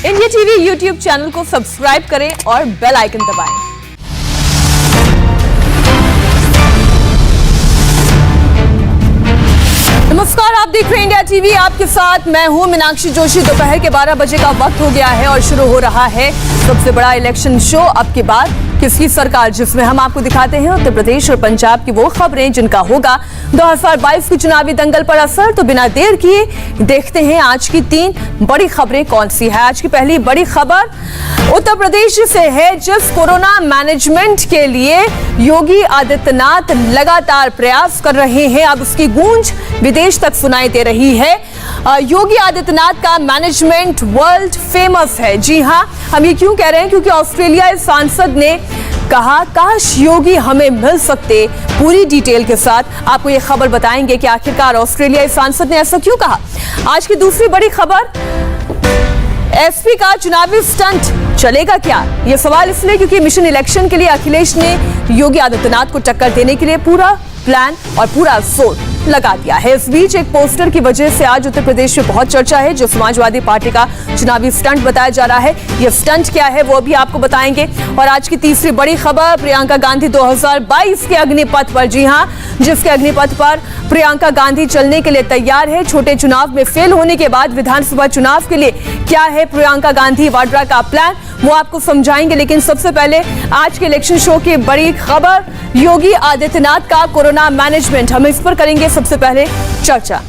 India TV YouTube channel को subscribe करें और बेल आइकन दबाएं। नमस्कार, आप देख रहे हैं इंडिया टीवी। आपके साथ मैं हूं मीनाक्षी जोशी। दोपहर के 12 बजे का वक्त हो गया है और शुरू हो रहा है सबसे बड़ा इलेक्शन शो अब के बाद किसकी सरकार, जिसमें हम आपको दिखाते हैं उत्तर प्रदेश और पंजाब की वो खबरें जिनका होगा 2022 की चुनावी दंगल पर असर। तो बिना देर किए देखते हैं आज की 3 बड़ी खबरें कौन सी है। आज की पहली बड़ी खबर उत्तर प्रदेश से है, जिस कोरोना मैनेजमेंट के लिए योगी आदित्यनाथ लगातार प्रयास कर रहे हैं, अब उसकी गूंज विदेश तक सुनाई दे रही है। योगी आदित्यनाथ का मैनेजमेंट वर्ल्ड फेमस है। जी हां, हम ये क्यों कह रहे हैं, क्योंकि ऑस्ट्रेलियाई सांसद ने कहा काश योगी हमें मिल सकते। पूरी डिटेल के साथ आपको ये खबर बताएंगे कि आखिरकार ऑस्ट्रेलियाई सांसद ने ऐसा क्यों कहा। आज की दूसरी बड़ी खबर, एसपी का चुनावी स्टंट चलेगा क्या, ये सवाल इसलिए क्योंकि मिशन इलेक्शन के लिए अखिलेश ने योगी आदित्यनाथ को टक्कर देने के लिए पूरा प्लान और पूरा जोर लगा दिया है। इस बीच एक पोस्टर की वजह से आज उत्तर प्रदेश में बहुत चर्चा है, जो समाजवादी पार्टी का चुनावी स्टंट बताया जा रहा है। यह स्टंट क्या है वो भी आपको बताएंगे। और आज की तीसरी बड़ी खबर, प्रियंका गांधी 2022 के अग्निपथ पर। जी हां, जिसके अग्निपथ पर प्रियंका गांधी चलने के लिए तैयार है। छोटे चुनाव में फेल होने के बाद विधानसभा चुनाव के लिए क्या है प्रियंका गांधी वाड्रा का प्लान, वो आपको समझाएंगे। लेकिन सबसे पहले आज के इलेक्शन शो की बड़ी खबर, योगी आदित्यनाथ का कोरोना मैनेजमेंट, हम इस पर करेंगे सबसे पहले चर्चा।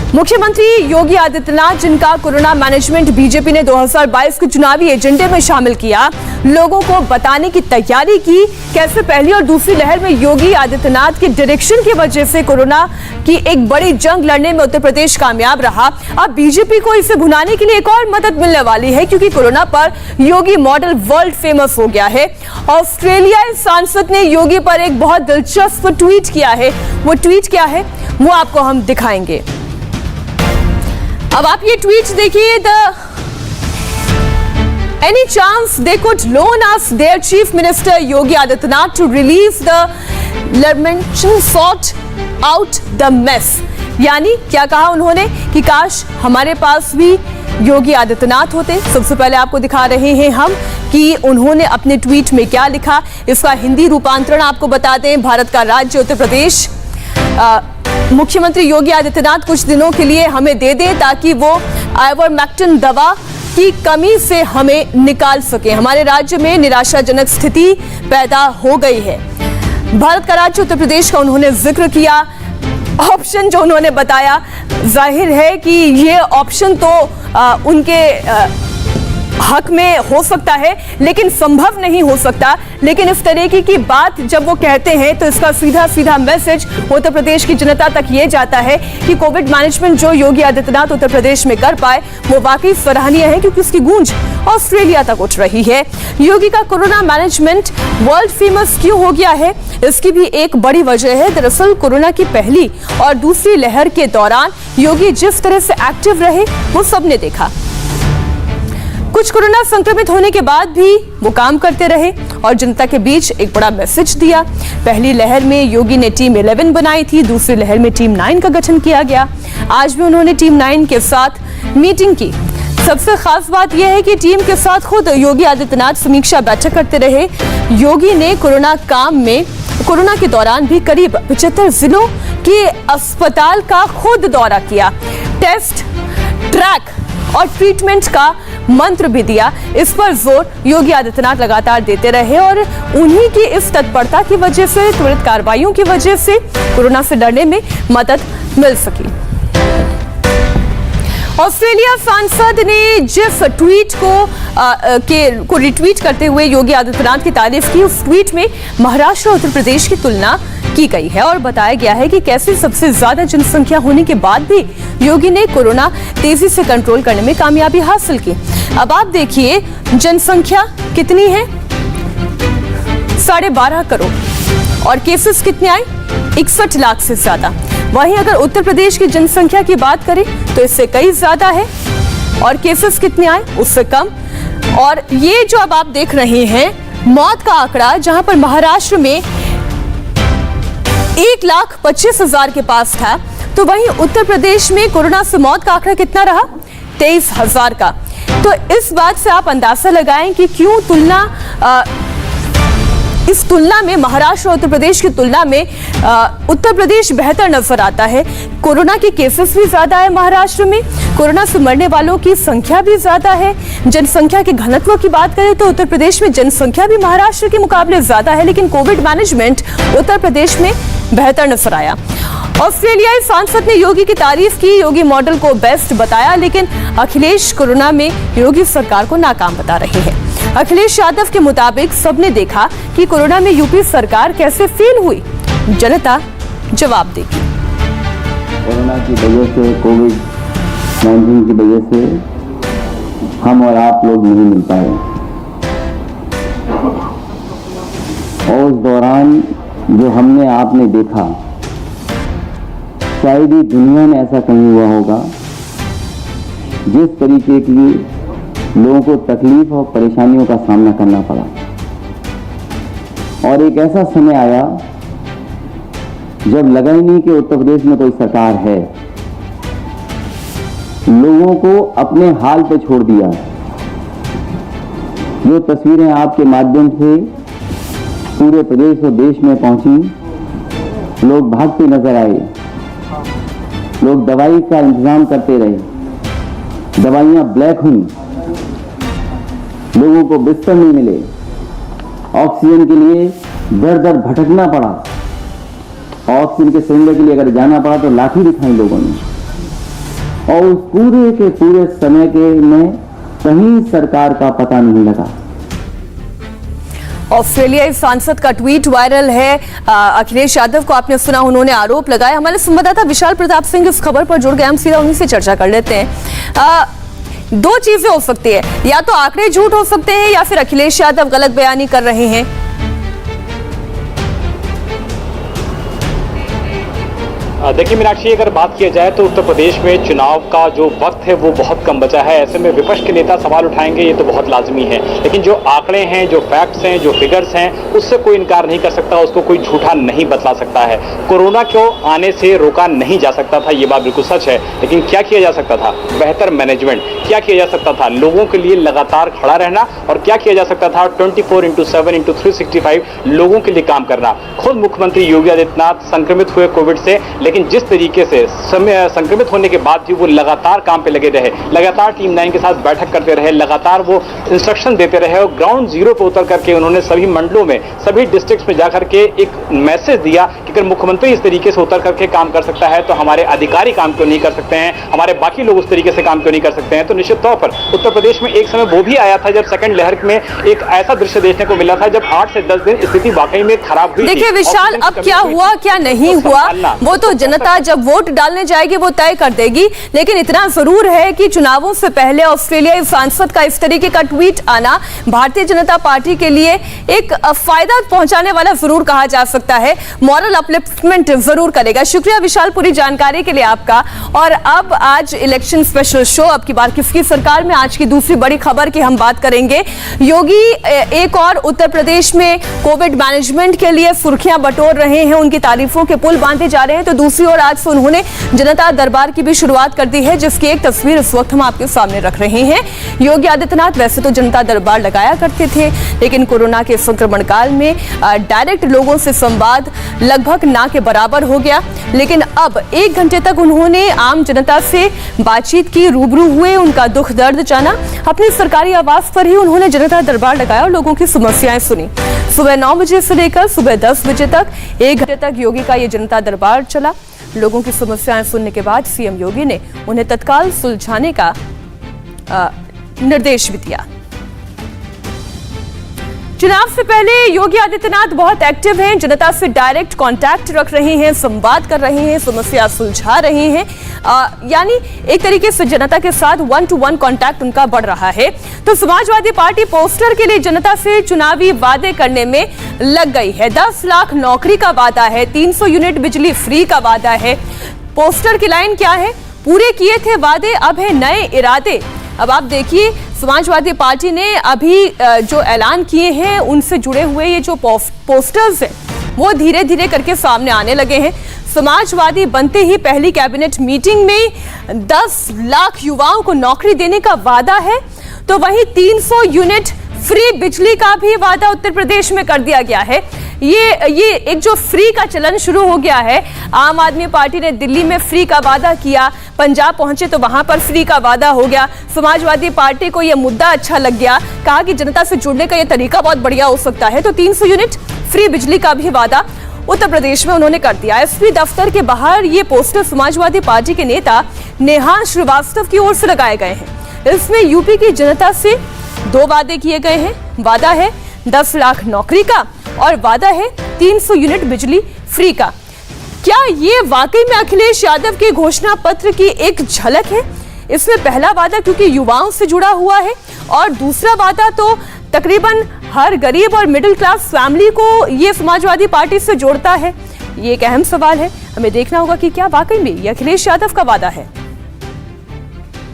मुख्यमंत्री योगी आदित्यनाथ, जिनका कोरोना मैनेजमेंट बीजेपी ने 2022 के चुनावी एजेंडे में शामिल किया, लोगों को बताने की तैयारी की कैसे पहली और दूसरी लहर में योगी आदित्यनाथ की डायरेक्शन की वजह से कोरोना की एक बड़ी जंग लड़ने में उत्तर प्रदेश कामयाब रहा। अब बीजेपी को इसे भुनाने के लिए एक और मदद मिलने वाली है, क्योंकि कोरोना पर योगी मॉडल वर्ल्ड फेमस हो गया है। ऑस्ट्रेलियाई सांसद ने योगी पर एक बहुत दिलचस्प ट्वीट किया है। वो ट्वीट क्या है वो आपको हम दिखाएंगे। अब आप ये ट्वीट देखिए। Any chance they could loan us their Chief Minister Yogi Adityanath to release the lamentation, sort out the mess। यानी क्या कहा उन्होंने कि काश हमारे पास भी योगी आदित्यनाथ होते। सबसे पहले आपको दिखा रहे हैं हम कि उन्होंने अपने ट्वीट में क्या लिखा। इसका हिंदी रूपांतरण आपको बता दें। भारत का राज्य उत्तर प्रदेश, मुख्यमंत्री योगी आदित्यनाथ कुछ दिनों के लिए हमें दे दें ताकि वो आइवरमेक्टिन दवा की कमी से हमें निकाल सके। हमारे राज्य में निराशाजनक स्थिति पैदा हो गई है। भारत का राज्य उत्तर प्रदेश का उन्होंने जिक्र किया। ऑप्शन जो उन्होंने बताया, जाहिर है कि ये ऑप्शन तो उनके हक में हो सकता है, लेकिन संभव नहीं हो सकता। लेकिन इस तरीके की बात जब वो कहते हैं तो इसका सीधा सीधा मैसेज उत्तर प्रदेश की जनता तक ये जाता है कि कोविड मैनेजमेंट जो योगी आदित्यनाथ उत्तर प्रदेश में कर पाए वो वाकई सराहनीय है, क्योंकि उसकी गूंज ऑस्ट्रेलिया तक उठ रही है। योगी का कोरोना मैनेजमेंट वर्ल्ड फेमस क्यों हो गया है, इसकी भी एक बड़ी वजह है। दरअसल कोरोना की पहली और दूसरी लहर के दौरान योगी जिस तरह से एक्टिव रहे वो सबने देखा। कुछ कोरोना संक्रमित होने के बाद भी वो काम करते रहे और जनता के बीच एक बड़ा मैसेज दिया। पहली लहर में योगी ने टीम 11 बनाई थी, दूसरी लहर में टीम 9 का गठन किया गया। आज भी उन्होंने टीम 9 के साथ मीटिंग की। सबसे खास बात यह है कि टीम के साथ खुद योगी आदित्यनाथ समीक्षा बैठक करते रहे। योगी ने कोरोना के दौरान भी करीब 75 जिलों के अस्पताल का खुद दौरा किया। टेस्ट, ट्रैक और ट्रीटमेंट का मंत्र भी दिया। इस पर जोर योगी आदित्यनाथ लगातार देते रहे और उन्हीं की इस तत्परता की वजह से, त्वरित कार्रवाइयों की वजह से कोरोना से लड़ने में मदद मिल सकी। ऑस्ट्रेलिया सांसद ने जिस ट्वीट को रिट्वीट करते हुए योगी आदित्यनाथ की तारीफ की, उस ट्वीट में महाराष्ट्र और उत्तर प्रदेश की तुलना की गई है और बताया गया है कि कैसे सबसे ज्यादा जनसंख्या होने के बाद भी योगी ने कोरोना तेजी से कंट्रोल करने में कामयाबी हासिल की। अब आप देखिए जनसंख्या कितनी है, 12.5 करोड़, और केसेस कितने आए, 61 लाख से ज्यादा। वहीं अगर उत्तर प्रदेश की जनसंख्या की बात करें तो इससे कई ज्यादा है और केसेस कितने आए, उससे कम। और ये जो अब आप देख रहे हैं मौत का आंकड़ा, जहां पर महाराष्ट्र में 1,25,000 के पास था, तो वहीं उत्तर प्रदेश में कोरोना से मौत का आंकड़ा कितना रहा, 23,000 का। तो इस बात से आप अंदाजा लगाएं कि क्यों इस तुलना में महाराष्ट्र और उत्तर प्रदेश की तुलना में उत्तर प्रदेश बेहतर नजर आता है। कोरोना के केसेस भी ज्यादा है महाराष्ट्र में, कोरोना से मरने वालों की संख्या भी ज्यादा है। जनसंख्या के घनत्व की बात करें तो उत्तर प्रदेश में जनसंख्या भी महाराष्ट्र के मुकाबले ज्यादा है, लेकिन कोविड मैनेजमेंट उत्तर प्रदेश में बेहतर नजर आया। ऑस्ट्रेलियाई सांसद ने योगी की तारीफ की, योगी मॉडल को बेस्ट बताया, लेकिन अखिलेश कोरोना में योगी सरकार को नाकाम बता रहे हैं। अखिलेश यादव के मुताबिक सबने देखा कि कोरोना में यूपी सरकार कैसे फेल हुई, जनता जवाब देगी। कोरोना की वजह से, कोविड-19 की वजह से हम और आप लोग नहीं मिल पाए और उस दौरान जो हमने आपने देखा, शायद ही दुनिया में ऐसा कहीं हुआ होगा। जिस तरीके की लोगों को तकलीफ और परेशानियों का सामना करना पड़ा और एक ऐसा समय आया जब लगा ही नहीं कि उत्तर प्रदेश में कोई सरकार है, लोगों को अपने हाल पे छोड़ दिया। जो तस्वीरें आपके माध्यम से पूरे प्रदेश और देश में पहुंची, लोग भागते नजर आए, लोग दवाई का इंतजाम करते रहे, दवाइयां ब्लैक हुई, लोगों को बिस्तर नहीं मिले, ऑक्सीजन के लिए दर दर भटकना पड़ा, ऑक्सीजन के सिलेंडर के लिए अगर जाना पड़ा तो लाठी दिखाई लोगों ने, और उस पूरे के पूरे समय के में कहीं सरकार का पता नहीं लगा। ऑस्ट्रेलियाई सांसद का ट्वीट वायरल है। अखिलेश यादव को आपने सुना, उन्होंने आरोप लगाया। हमारे संवाददाता विशाल प्रताप सिंह इस खबर पर जुड़ गए, हम सीधा उन्हीं से चर्चा कर लेते हैं। दो चीजें हो सकती है, या तो आंकड़े झूठ हो सकते हैं या फिर अखिलेश यादव गलत बयानी कर रहे हैं। देखिए मीनाक्षी, अगर बात किया जाए तो उत्तर प्रदेश में चुनाव का जो वक्त है वो बहुत कम बचा है। ऐसे में विपक्ष के नेता सवाल उठाएंगे, ये तो बहुत लाजमी है, लेकिन जो आंकड़े हैं, जो फैक्ट्स हैं, जो फिगर्स हैं, उससे कोई इनकार नहीं कर सकता, उसको कोई झूठा नहीं बतला सकता है। कोरोना को आने से रोका नहीं जा सकता था, ये बात बिल्कुल सच है, लेकिन क्या किया जा सकता था? बेहतर मैनेजमेंट। क्या किया जा सकता था? लोगों के लिए लगातार खड़ा रहना। और क्या किया जा सकता था? 24/7/365 लोगों के लिए काम करना। खुद मुख्यमंत्री योगी आदित्यनाथ संक्रमित हुए कोविड से, लेकिन जिस तरीके से संक्रमित होने के बाद भी वो लगातार काम पे लगे रहे, लगातार टीम 9 के साथ बैठक करते रहे, लगातार वो इंस्ट्रक्शन देते रहे और ग्राउंड जीरो पे उतर करके उन्होंने सभी मंडलों में, सभी डिस्ट्रिक्ट्स में जाकर के एक मैसेज दिया कि अगर मुख्यमंत्री इस तरीके से उतर करके काम कर सकता है तो हमारे अधिकारी काम क्यों नहीं कर सकते हैं, हमारे बाकी लोग उस तरीके से काम क्यों नहीं कर सकते हैं। तो निश्चित तौर पर उत्तर प्रदेश में एक समय वो भी आया था जब सेकंड लहर में एक ऐसा दृश्य देखने को मिला था जब 8 से 10 दिन स्थिति वाकई में खराब हुई। देखिए विशाल, अब क्या हुआ क्या नहीं हुआ वो तो जनता जब वोट डालने जाएगी वो तय कर देगी, लेकिन इतना जरूर है कि चुनावों से पहले ऑस्ट्रेलियाई सांसद का इस तरीके का ट्वीट आना भारतीय जनता पार्टी के लिए एक फायदा पहुंचाने वाला जरूर कहा जा सकता है, मॉरल अपलिफ्टमेंट जरूर करेगा। शुक्रिया विशाल पूरी जानकारी के लिए आपका। और अब आज इलेक्शन स्पेशल शो, अब की बार किसकी सरकार में, आज की दूसरी बड़ी खबर की हम बात करेंगे। योगी एक और उत्तर प्रदेश में कोविड मैनेजमेंट के लिए सुर्खियां बटोर रहे हैं, उनकी तारीफों के पुल बांधे जा रहे हैं, तो दूसरी ओर आज से उन्होंने जनता दरबार की भी शुरुआत कर दी है, जिसकी एक तस्वीर इस वक्त हम आपके सामने रख रहे हैं। योगी आदित्यनाथ वैसे तो जनता दरबार लगाया करते थे, लेकिन कोरोना के संक्रमण काल में डायरेक्ट लोगों से संवाद लगभग ना के बराबर हो गया, लेकिन अब 1 घंटे तक उन्होंने आम जनता से बातचीत की, रूबरू हुए, उनका दुख दर्द जाना। अपनी सरकारी आवास पर ही उन्होंने जनता दरबार लगाया और लोगों की समस्याएं सुनी। सुबह 9 बजे से लेकर सुबह 10 बजे तक 1 घंटे तक योगी का ये जनता दरबार चला। लोगों की समस्याएं सुनने के बाद सीएम योगी ने उन्हें तत्काल सुलझाने का निर्देश भी दिया। चुनाव से पहले योगी आदित्यनाथ बहुत एक्टिव हैं, जनता से डायरेक्ट कांटेक्ट रख रहे हैं, संवाद कर रहे हैं, समस्या सुलझा रहे हैं, यानी एक तरीके से जनता के साथ 1-to-1 कांटेक्ट उनका बढ़ रहा है। तो समाजवादी पार्टी पोस्टर के लिए जनता से चुनावी वादे करने में लग गई है। 10 लाख नौकरी का वादा है, 300 यूनिट बिजली फ्री का वादा है। पोस्टर की लाइन क्या है? पूरे किए थे वादे, अब है नए इरादे। अब आप देखिए, समाजवादी पार्टी ने अभी जो ऐलान किए हैं उनसे जुड़े हुए ये जो पोस्टर्स हैं वो धीरे धीरे करके सामने आने लगे हैं। समाजवादी बनते ही पहली कैबिनेट मीटिंग में 10 लाख युवाओं को नौकरी देने का वादा है, तो वहीं 300 यूनिट फ्री बिजली का भी वादा उत्तर प्रदेश में कर दिया गया है। ये एक जो फ्री का चलन शुरू हो गया है, आम आदमी पार्टी ने दिल्ली में फ्री का वादा किया, पंजाब पहुंचे तो वहां पर फ्री का वादा हो गया। समाजवादी पार्टी को यह मुद्दा अच्छा लग गया, कहा कि जनता से जुड़ने का यह तरीका बहुत बढ़िया हो सकता है, तो 300 यूनिट फ्री बिजली का भी वादा उत्तर प्रदेश में उन्होंने कर दिया। एसपी दफ्तर के बाहर ये पोस्टर समाजवादी पार्टी के नेता नेहा श्रीवास्तव की ओर से लगाए गए हैं। इसमें यूपी की जनता से 2 वादे किए गए हैं। वादा है 10 लाख नौकरी का और वादा है 300 यूनिट बिजली फ्री का। क्या ये वाकई में अखिलेश यादव के घोषणा पत्र की एक झलक है? इसमें पहला वादा क्योंकि युवाओं से जुड़ा हुआ है और दूसरा वादा तो तकरीबन हर गरीब और मिडिल क्लास फैमिली को ये समाजवादी पार्टी से जोड़ता है। ये एक अहम सवाल है, हमें देखना होगा कि क्या वाकई में ये अखिलेश यादव का वादा है।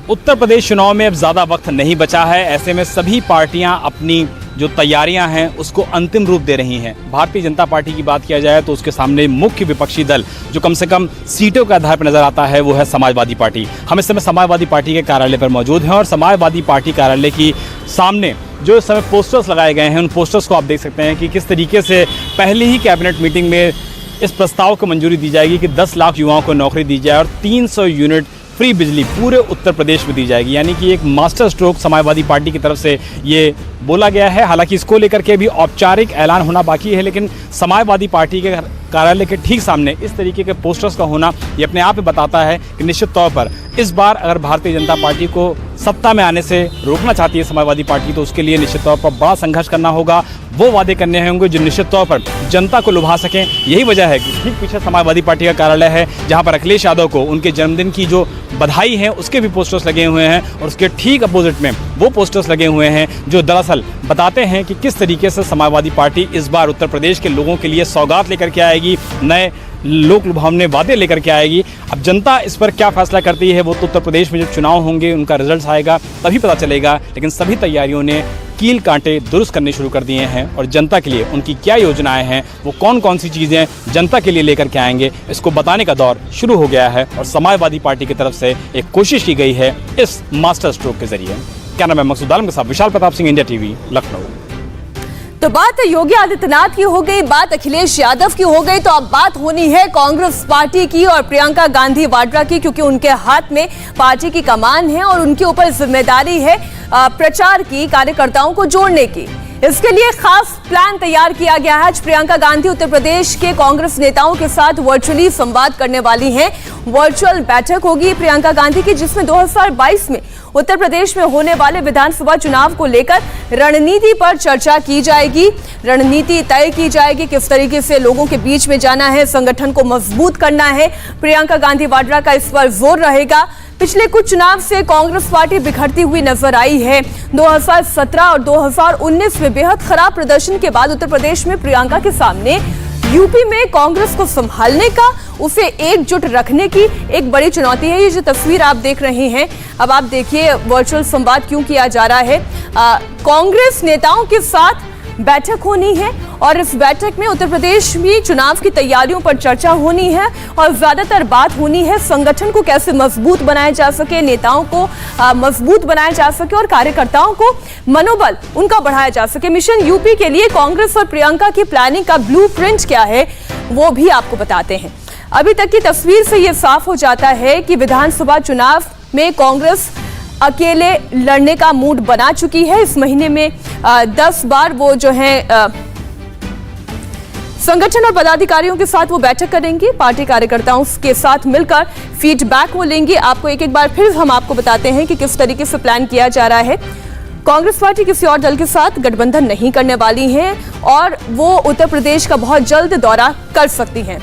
उत्तर प्रदेश चुनाव में अब ज्यादा वक्त नहीं बचा है, ऐसे में सभी पार्टियां अपनी जो तैयारियां हैं उसको अंतिम रूप दे रही हैं। भारतीय जनता पार्टी की बात किया जाए तो उसके सामने मुख्य विपक्षी दल जो कम से कम सीटों के आधार पर नजर आता है वो है समाजवादी पार्टी। हम इस समय समाजवादी पार्टी के कार्यालय पर मौजूद हैं और समाजवादी पार्टी कार्यालय की सामने जो इस समय पोस्टर्स लगाए गए हैं, उन पोस्टर्स को आप देख सकते हैं कि किस तरीके से पहली ही कैबिनेट मीटिंग में इस प्रस्ताव को मंजूरी दी जाएगी कि 10 लाख युवाओं को नौकरी दी जाए और 300 यूनिट फ्री बिजली पूरे उत्तर प्रदेश में दी जाएगी। यानी कि एक मास्टर स्ट्रोक समाजवादी पार्टी की तरफ से ये बोला गया है। हालांकि इसको लेकर के भी औपचारिक ऐलान होना बाकी है, लेकिन समाजवादी पार्टी के कार्यालय के ठीक सामने इस तरीके के पोस्टर्स का होना ये अपने आप में बताता है कि निश्चित तौर पर इस बार अगर भारतीय जनता पार्टी को सत्ता में आने से रोकना चाहती है समाजवादी पार्टी, तो उसके लिए निश्चित तौर पर बड़ा संघर्ष करना होगा। वो वादे करने होंगे जो निश्चित तौर पर जनता को लुभा सकें। यही वजह है कि ठीक पीछे समाजवादी पार्टी का कार्यालय है, जहां पर अखिलेश यादव को उनके जन्मदिन की जो बधाई है उसके भी पोस्टर्स लगे हुए हैं और उसके ठीक अपोजिट में वो पोस्टर्स लगे हुए हैं जो दरअसल बताते हैं कि किस तरीके से समाजवादी पार्टी इस बार उत्तर प्रदेश के लोगों के लिए सौगात लेकर के आएगी, नए लोक लुभावने वादे लेकर के आएगी। अब जनता इस पर क्या फैसला करती है वो तो उत्तर प्रदेश में जब चुनाव होंगे, उनका रिजल्ट आएगा तभी पता चलेगा। लेकिन सभी तैयारियों ने कील कांटे दुरुस्त करने शुरू कर दिए हैं और जनता के लिए उनकी क्या योजनाएं हैं, वो कौन कौन सी चीज़ें जनता के लिए लेकर के आएंगे, इसको बताने का दौर शुरू हो गया है। और समाजवादी पार्टी की तरफ से एक कोशिश की गई है इस मास्टर स्ट्रोक के जरिए। क्या नाम है? मकसूद आलम के साथ विशाल प्रताप सिंह, इंडिया टीवी, लखनऊ। तो बात योगी आदित्यनाथ की हो गई, बात अखिलेश यादव की हो गई, तो अब बात होनी है कांग्रेस पार्टी की और प्रियंका गांधी वाड्रा की, क्योंकि उनके हाथ में पार्टी की कमान है और उनके ऊपर जिम्मेदारी है प्रचार की, कार्यकर्ताओं को जोड़ने की। इसके लिए खास प्लान तैयार किया गया है। आज प्रियंका गांधी उत्तर प्रदेश के कांग्रेस नेताओं के साथ वर्चुअली संवाद करने वाली हैं। वर्चुअल बैठक होगी प्रियंका गांधी की, जिसमें 2022 में उत्तर प्रदेश में होने वाले विधानसभा चुनाव को लेकर रणनीति पर चर्चा की जाएगी, रणनीति तय की जाएगी, किस तरीके से लोगों के बीच में जाना है, संगठन को मजबूत करना है। प्रियंका गांधी वाड्रा का इस पर जोर रहेगा। पिछले कुछ चुनाव से कांग्रेस पार्टी बिखरती हुई नजर आई है। 2017 और 2019 में बेहद खराब प्रदर्शन के बाद उत्तर प्रदेश में प्रियंका के सामने यूपी में कांग्रेस को संभालने का, उसे एकजुट रखने की एक बड़ी चुनौती है। ये जो तस्वीर आप देख रहे हैं, अब आप देखिए वर्चुअल संवाद क्यों किया जा रहा है। कांग्रेस नेताओं के साथ बैठक होनी है और इस बैठक में उत्तर प्रदेश में चुनाव की तैयारियों पर चर्चा होनी है और ज्यादातर बात होनी है संगठन को कैसे मजबूत बनाया जा सके, नेताओं को मजबूत बनाया जा सके और कार्यकर्ताओं को मनोबल उनका बढ़ाया जा सके। मिशन यूपी के लिए कांग्रेस और प्रियंका की प्लानिंग का ब्लूप्रिंट क्या है वो भी आपको बताते हैं। अभी तक की तस्वीर से यह साफ हो जाता है कि विधानसभा चुनाव में कांग्रेस अकेले लड़ने का मूड बना चुकी है। इस महीने में 10 बार वो जो है संगठन और पदाधिकारियों के साथ वो बैठक करेंगी, पार्टी कार्यकर्ताओं के साथ मिलकर फीडबैक वो लेंगी। आपको एक बार फिर हम आपको बताते हैं कि किस तरीके से प्लान किया जा रहा है। कांग्रेस पार्टी किसी और दल के साथ गठबंधन नहीं करने वाली है और वो उत्तर प्रदेश का बहुत जल्द दौरा कर सकती हैं।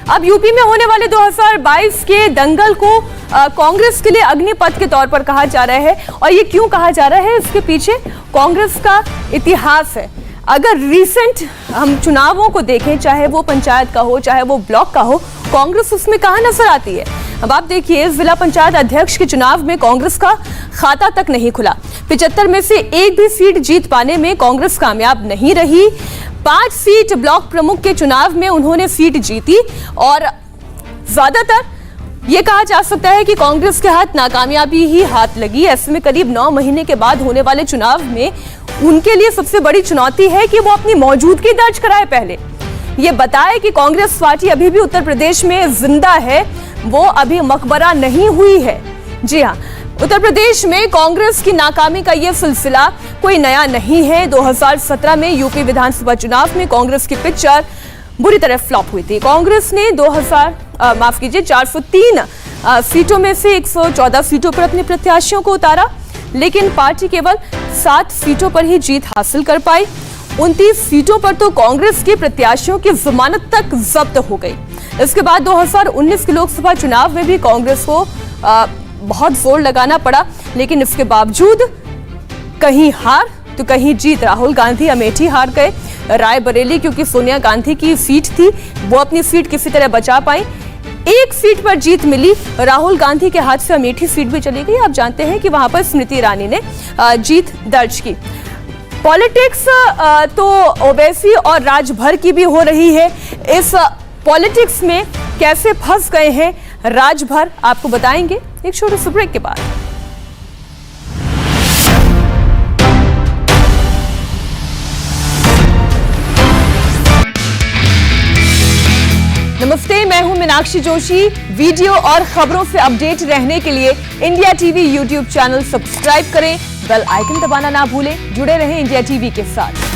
अब यूपी में होने वाले 2022 के दंगल को कांग्रेस के लिए अग्निपथ के तौर पर कहा जा रहा है और ये क्यों कहा जा रहा है, इसके पीछे कांग्रेस का इतिहास है। अगर रिसेंट हम चुनावों को देखें, चाहे वो पंचायत का हो चाहे वो ब्लॉक का हो, कांग्रेस उसमें कहां नजर आती है। अब आप देखिए जिला पंचायत अध्यक्ष के चुनाव में कांग्रेस का खाता तक नहीं खुला। 75 में से एक भी सीट जीत पाने में कांग्रेस कामयाब नहीं रही। 5 सीट ब्लॉक प्रमुख के चुनाव में उन्होंने सीट जीती और ज्यादातर ये कहा जा सकता है कि कांग्रेस के हाथ नाकामयाबी ही हाथ लगी। ऐसे में करीब 9 महीने के बाद होने वाले चुनाव में उनके लिए सबसे बड़ी चुनौती है कि वो अपनी मौजूदगी दर्ज कराए। पहले ये बताए कि कांग्रेस पार्टी अभी भी उत्तर प्रदेश में जिंदा है, वो अभी मकबरा नहीं हुई है। जी हाँ, उत्तर प्रदेश में कांग्रेस की नाकामी का ये सिलसिला कोई नया नहीं है। 2017 में यूपी विधानसभा चुनाव में कांग्रेस की पिक्चर बुरी तरह फ्लॉप हुई थी। कांग्रेस ने 403 सीटों में से 114 सीटों पर अपने प्रत्याशियों को उतारा, लेकिन पार्टी केवल 7 सीटों पर ही जीत हासिल कर पाई। 29 सीटों पर तो कांग्रेस के प्रत्याशियों की जमानत तक जब्त हो गई। इसके बाद 2019 के लोकसभा चुनाव में भी कांग्रेस को बहुत जोर लगाना पड़ा, लेकिन इसके बावजूद कहीं हार तो कहीं जीत। राहुल गांधी अमेठी हार गए। रायबरेली, क्योंकि सोनिया गांधी की सीट थी, वो अपनी सीट किसी तरह बचा पाई। एक सीट पर जीत मिली, राहुल गांधी के हाथ से अमेठी सीट भी चली गई। आप जानते हैं कि वहां पर स्मृति ईरानी ने जीत दर्ज की। पॉलिटिक्स तो ओवैसी और राजभर की भी हो रही है। इस पॉलिटिक्स में कैसे फंस गए हैं राजभर, आपको बताएंगे एक छोटे से ब्रेक के बाद। नमस्ते, मैं हूं मीनाक्षी जोशी। वीडियो और खबरों से अपडेट रहने के लिए India TV YouTube channel subscribe करें, बेल आइकन दबाना ना भूलें। जुड़े रहें इंडिया टीवी के साथ।